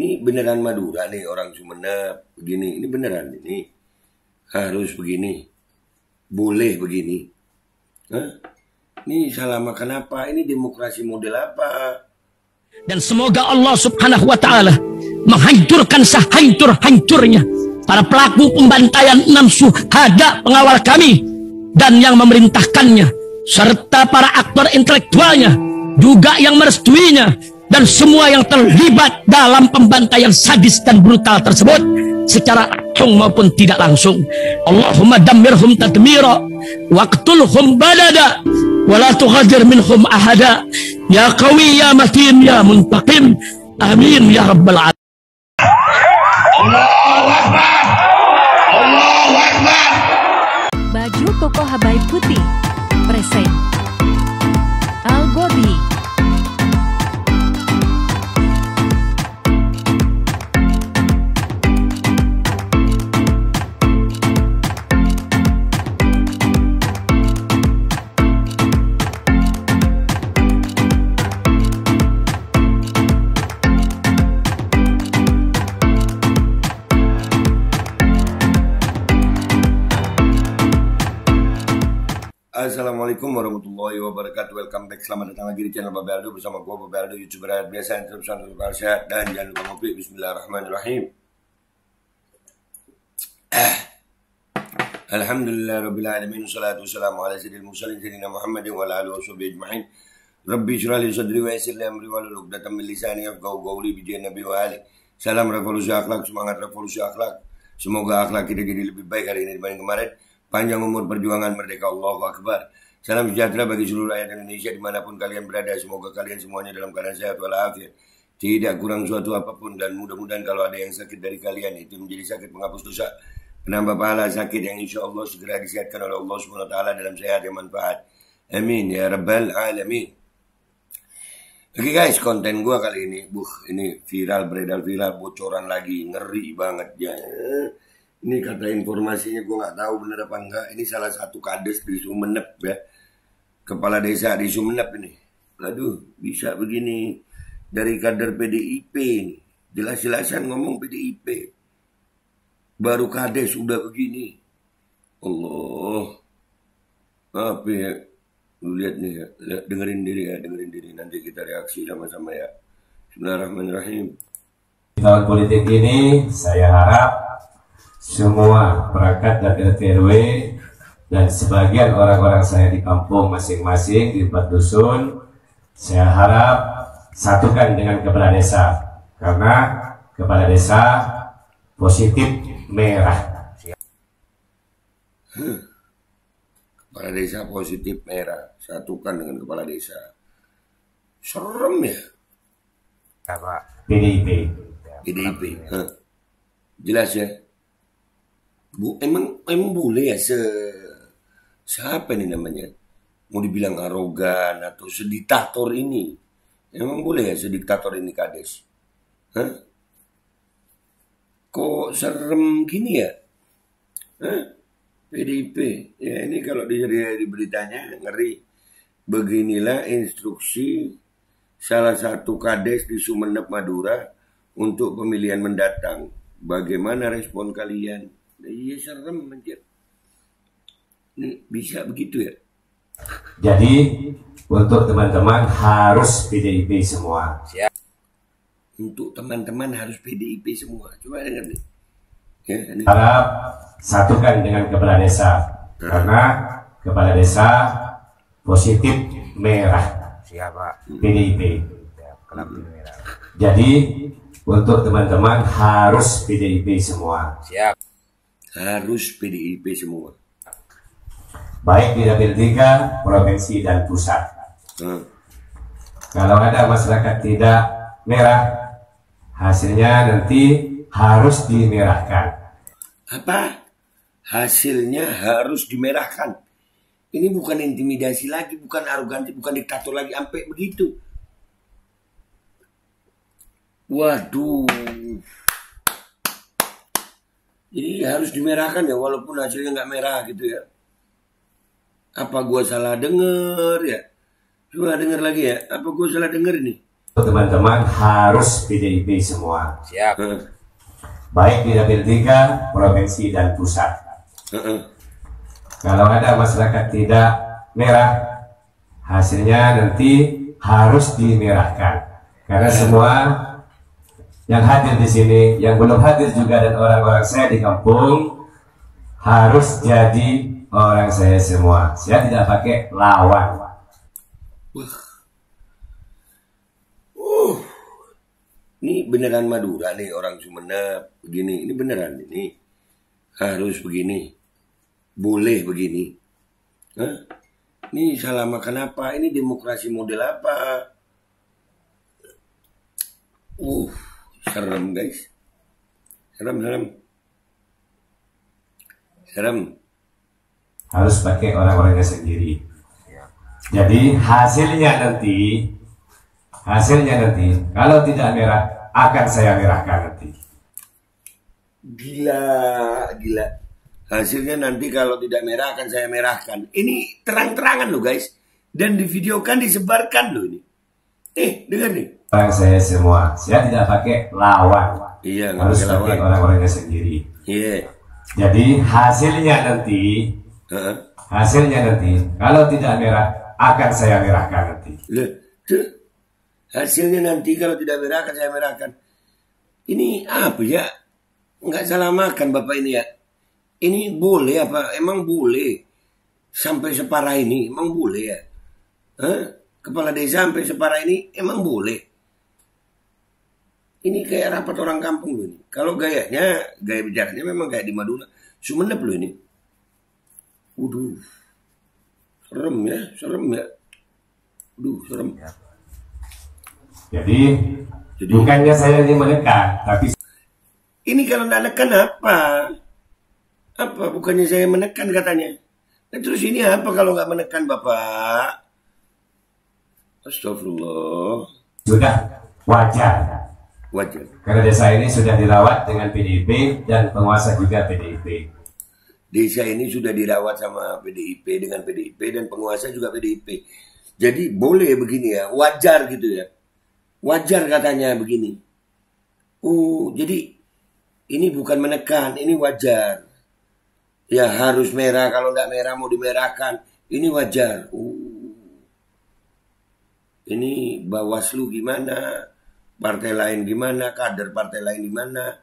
Ini beneran Madura nih orang Sumeneb begini. Ini beneran ini harus begini, boleh begini. Hah? Ini salah makan apa? Ini demokrasi model apa? Dan semoga Allah Subhanahu wa Ta'ala menghancurkan sehancur-hancurnya para pelaku pembantaian 6 syuhada pengawal kami dan yang memerintahkannya, serta para aktor intelektualnya juga yang merestuinya, dan semua yang terlibat dalam pembantaian sadis dan brutal tersebut secara langsung maupun tidak langsung. Allahumma dammirhum tadmira waqtulhum balada wala tughadir minhum ahada ya qawi ya matin ya muntaqim amin ya rabbal alamin. Allahu Akbar, Allahu Akbar. Baju koko Habaib putih present Al-Godi. Assalamualaikum warahmatullahi wabarakatuh. Welcome back, selamat datang lagi di channel Babeldo bersama gue Babeldo, youtuber rakyat biasa yang terus sehat dan jangan lupa ngopi. Bismillahirrahmanirrahim. Alhamdulillah rabbil alamin, wassalatu wassalamu ala sayyidil mursalin sayyidina Muhammadin wa ala alihi washabihi ajma'in. Rabbi shrah li sadri wa yassir li amri wahlul 'uqdatam min lisani yafqahu qawli bi nabi wa ali. Salam revolusi akhlak, semangat revolusi akhlak. Semoga akhlak kita jadi lebih baik hari ini dibanding kemarin. Panjang umur perjuangan merdeka, Allahu Akbar. Salam sejahtera bagi seluruh rakyat Indonesia dimanapun kalian berada. Semoga kalian semuanya dalam keadaan sehat walafiat, tidak kurang suatu apapun, dan mudah-mudahan kalau ada yang sakit dari kalian itu menjadi sakit penghapus dosa, penambah pahala sakit yang insya Allah segera disehatkan oleh Allah SWT dalam sehat yang manfaat. Amin ya rabbal alamin. Oke guys, konten gua kali ini, ini viral, beredar viral, bocoran lagi, ngeri banget ya. Ini kata informasinya gue nggak tahu bener apa enggak. Ini salah satu kades di Sumeneb ya, kepala desa di Sumeneb ini. Aduh, bisa begini dari kader PDIP ini, jelas-jelasan ngomong PDIP. Baru kades udah begini. Allah, apa ya? Lu lihat nih ya, dengerin diri nanti kita reaksi sama-sama ya. Bismillahirrahmanirrahim. Di tahun politik ini saya harap semua perangkat dan RT RW dan sebagian orang-orang saya di kampung masing-masing di 4 dusun, saya harap satukan dengan kepala desa, karena kepala desa positif merah. Kepala desa positif merah, satukan dengan kepala desa. Serem ya. Apa? PDIP. Jelas ya. Emang boleh ya siapa ini namanya, mau dibilang arogan atau sediktator ini, emang boleh ya sediktator ini kades? Hah? Kok serem gini ya? Hah? PDIP ya, ini kalau dilihat di beritanya ngeri. Beginilah instruksi salah satu kades di Sumeneb Madura untuk pemilihan mendatang. Bagaimana respon kalian? Iya, serem anjir. Ini bisa begitu ya? Jadi untuk teman-teman harus PDIP semua. Siap. Untuk teman-teman harus PDIP semua. Coba dengar nih. Ya, ini. Harap satukan dengan kepala desa, karena kepala desa positif merah. Siapa? PDIP. Merah. Jadi untuk teman-teman harus PDIP semua. Siap. Harus PDIP semua. Baik di Dapil 3, provinsi dan pusat. Kalau ada masyarakat tidak merah, hasilnya nanti harus dimerahkan. Apa? Hasilnya harus dimerahkan. Ini bukan intimidasi lagi, bukan arogansi, bukan diktator lagi, sampai begitu. Waduh. Jadi harus dimerahkan ya, walaupun hasilnya nggak merah gitu ya. Apa gua salah denger ya? Coba denger lagi ya. Apa gua salah denger ini? teman-teman harus PDIP semua. Siap. Baik di dapil 3, provinsi dan pusat. Kalau ada masyarakat tidak merah, hasilnya nanti harus dimerahkan. Karena semua yang hadir di sini, yang belum hadir juga dan orang-orang saya di kampung harus jadi orang saya semua. Saya tidak pakai lawan. Ini beneran Madura nih orang Sumeneb begini. Ini beneran ini harus begini, boleh begini. Hah? Ini salah makan apa? Ini demokrasi model apa? Serem guys, serem. Harus pakai orang-orangnya sendiri. Jadi hasilnya nanti kalau tidak merah akan saya merahkan nanti. Gila. Hasilnya nanti kalau tidak merah akan saya merahkan. Ini terang-terangan loh guys. Dan divideokan, disebarkan loh ini. Dengar nih. Orang saya semua, saya tidak pakai lawan. Iya, harus pakai orang-orangnya sendiri. Iya. Jadi hasilnya nanti kalau tidak merah akan saya merahkan nanti. Hasilnya nanti kalau tidak merah akan saya merahkan. Ini apa ya? Nggak salah makan Bapak ini ya. Ini boleh apa? Emang boleh? Sampai separah ini emang boleh ya? Kepala desa sampai separah ini emang boleh? Ini kayak rapat orang kampung loh ini. Kalau gaya bicaranya memang kayak di Madura. Sumeneb loh ini. Waduh. Serem ya. Serem. Jadi bukannya saya ini menekan, tapi ini kalau tidak menekan apa? Apa bukannya saya menekan katanya? Terus ini apa kalau nggak menekan Bapak? Astagfirullah. Sudah wajar. Karena desa ini sudah dirawat dengan PDIP dan penguasa juga PDIP. Desa ini sudah dirawat sama PDIP dengan PDIP dan penguasa juga PDIP. Jadi boleh begini ya, wajar gitu ya. Wajar katanya begini. Jadi ini bukan menekan, ini wajar. Ya harus merah, kalau tidak merah mau dimerahkan. Ini wajar. Ini Bawaslu gimana? Partai lain gimana? Kader partai lain gimana?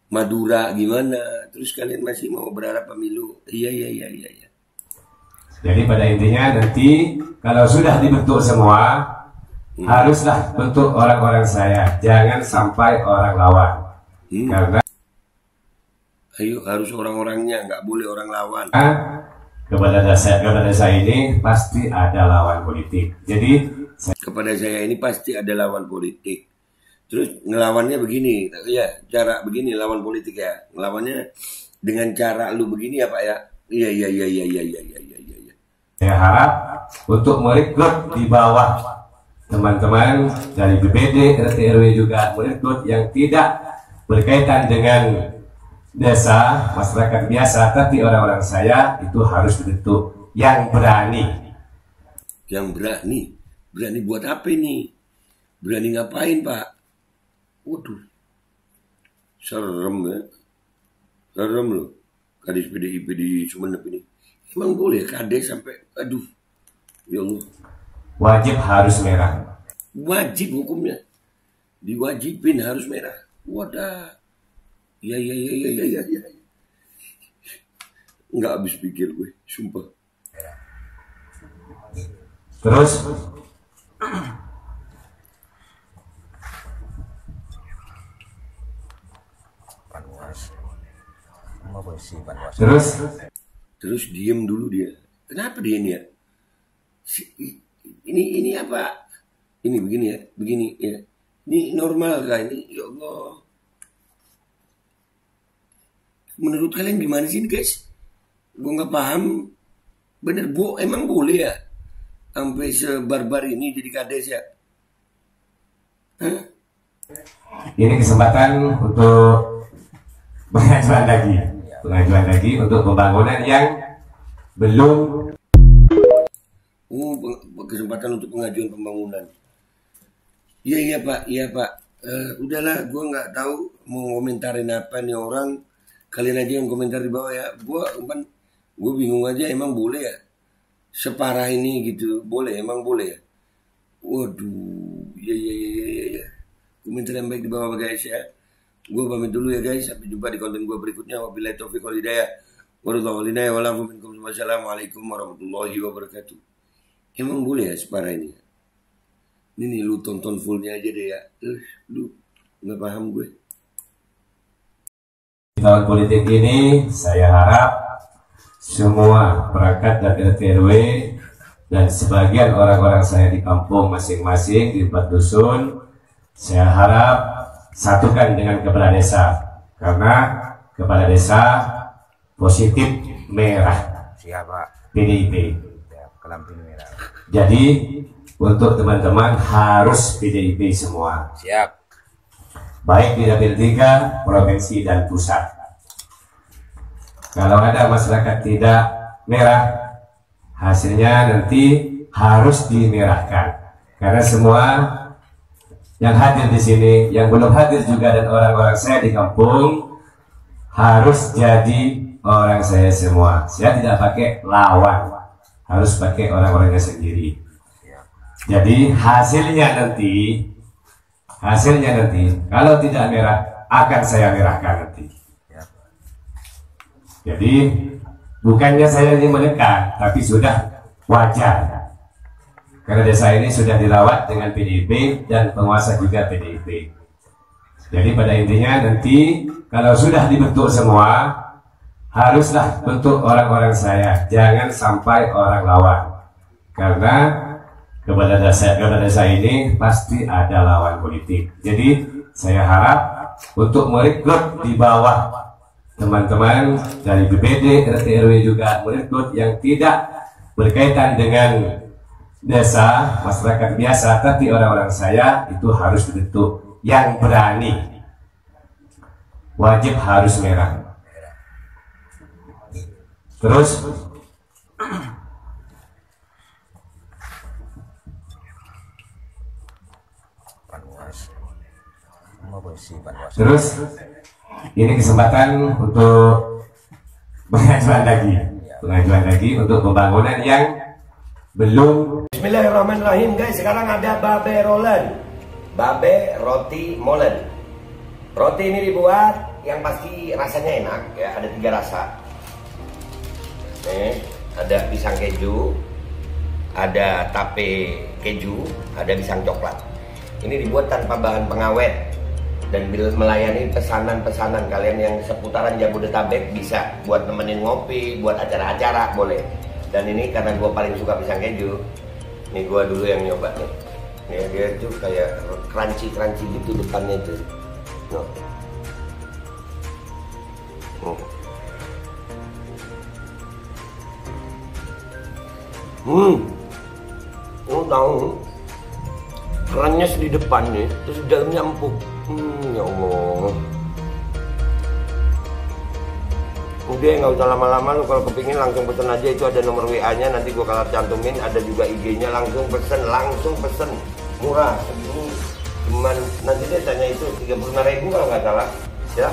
Madura gimana? Terus kalian masih mau berharap pemilu? Iya. Jadi pada intinya nanti kalau sudah dibentuk semua, haruslah bentuk orang-orang saya, jangan sampai orang lawan. Karena harus orang-orangnya, nggak boleh orang lawan. Kepada saya ini pasti ada lawan politik. Jadi kepada saya ini pasti ada lawan politik. Terus ngelawannya begini, ya cara begini lawan politik ya. Ngelawannya dengan cara lu begini ya Pak ya. Iya. Saya harap untuk merekrut di bawah teman-teman dari BPD, RT RW juga merekrut yang tidak berkaitan dengan desa, masyarakat biasa, tapi orang-orang saya itu harus dibentuk yang berani. Yang berani buat apa ini? Berani ngapain Pak? Waduh, serem ya, serem loh. Kadis PDIP di Sumeneb ini, emang boleh kades sampai, aduh, ya Allah. Wajib harus merah. Wajib hukumnya, diwajibin harus merah. Wadah, ya. Nggak habis pikir gue, sumpah. Terus Terus diem dulu dia. Kenapa dia ini ya? Ini apa? Ini begini ya, begini ya. Ini normal kah ini? Ya Allah. Menurut kalian gimana sih guys? Gue nggak paham. Bener emang boleh ya? Sampai sebarbar ini jadi kades ya? Ini kesempatan untuk pengajuan lagi untuk pembangunan yang belum. Kesempatan untuk pengajuan pembangunan. Iya iya Pak, iya Pak. Udahlah, gue nggak tahu mau komentarin apa nih orang. Kalian aja yang komentar di bawah ya. Gue bingung aja, emang boleh ya separah ini gitu? Boleh, emang boleh ya? Waduh, iya iya iya iya. Ya. Komentar yang baik di bawah guys ya. Gue pamit dulu ya guys. Sampai jumpa di konten gue berikutnya. Wabillahi taufiq wal hidayah. Wassalamualaikum warahmatullahi wabarakatuh. Emang boleh ya separah ini? Ini nih, lu tonton fullnya aja deh ya. Lu nggak paham gue. Di tahun politik ini saya harap semua perangkat dan RT RW dan sebagian orang-orang saya di kampung masing-masing di 4 dusun, saya harap satukan dengan kepala desa, karena kepala desa positif merah. Siapa? PDIP. Kelampin merah. Jadi untuk teman-teman harus PDIP semua. Siap. Baik di dapil 3, provinsi dan pusat. Kalau ada masyarakat tidak merah, hasilnya nanti harus dimerahkan. Karena semua yang hadir di sini, yang belum hadir juga dan orang-orang saya di kampung harus jadi orang saya semua. Saya tidak pakai lawan, harus pakai orang-orangnya sendiri. Jadi hasilnya nanti kalau tidak merah akan saya merahkan nanti. Jadi bukannya saya ini menekan, tapi sudah wajar karena desa ini sudah dirawat dengan PDIP dan penguasa juga PDIP. Jadi pada intinya nanti kalau sudah dibentuk semua, haruslah bentuk orang-orang saya, jangan sampai orang lawan, karena kepada desa ini pasti ada lawan politik. Jadi saya harap untuk merekrut di bawah teman-teman dari BPD, RT RW juga merekrut yang tidak berkaitan dengan desa, masyarakat biasa, tapi orang-orang saya itu harus dibentuk yang berani, wajib harus merah. Terus ini kesempatan untuk pengajuan lagi untuk pembangunan yang belum. Bismillahirrahmanirrahim guys. Sekarang ada babe rolen, babe roti molen. Roti ini dibuat yang pasti rasanya enak ya. Ada 3 rasa. Nih, ada pisang keju, ada tape keju, ada pisang coklat. Ini dibuat tanpa bahan pengawet dan melayani pesanan-pesanan kalian yang seputaran Jabodetabek, bisa buat nemenin ngopi, buat acara-acara boleh. Dan ini karena gue paling suka pisang keju, nih gue dulu yang nyoba nih. Nih dia tuh kayak crunchy gitu depannya tuh. Tahu kerannya di depan nih, terus di dalamnya empuk. Ya Allah. Udah nggak usah lama-lama, lu kalau kepingin langsung pesen aja, itu ada nomor WA-nya, nanti gua kalau cantumin, ada juga IG-nya, langsung pesen, murah segini, cuman nanti dia tanya itu 35.000 kalau nggak salah, ya.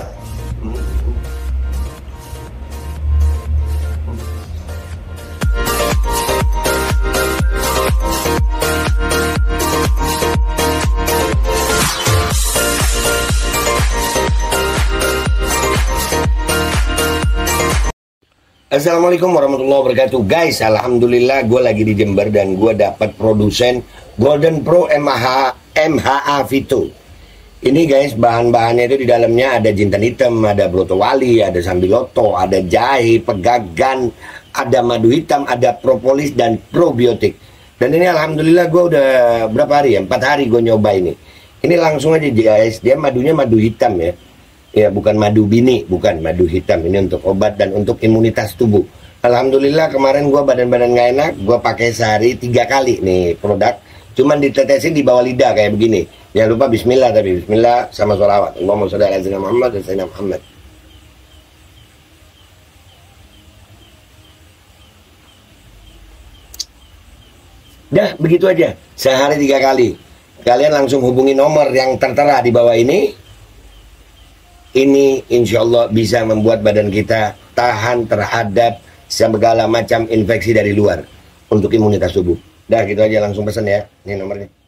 Assalamualaikum warahmatullahi wabarakatuh guys. Alhamdulillah gue lagi di Jember dan gue dapat produsen Golden Pro MHA Vito. Ini guys, bahan-bahannya itu di dalamnya ada jintan hitam, ada broto wali, ada sambiloto, ada jahe, pegagan, ada madu hitam, ada propolis dan probiotik. Dan ini alhamdulillah gue udah berapa hari ya, 4 hari gue nyoba ini. Ini langsung aja guys, dia madunya madu hitam ya. Ya bukan madu bini, bukan madu hitam. Ini untuk obat dan untuk imunitas tubuh. Alhamdulillah kemarin gue badan-badan gak enak, gue pakai sehari 3 kali nih produk. Cuman ditetesin di bawah lidah kayak begini. Jangan lupa bismillah, tapi bismillah sama sholawat. Allahumma sholli ala sayyidina Muhammad dan sayyidina Muhammad. Dah begitu aja, sehari 3 kali. kalian langsung hubungi nomor yang tertera di bawah ini. Ini insya Allah bisa membuat badan kita tahan terhadap segala macam infeksi dari luar untuk imunitas tubuh. Dah gitu aja, langsung pesan ya. Ini nomornya.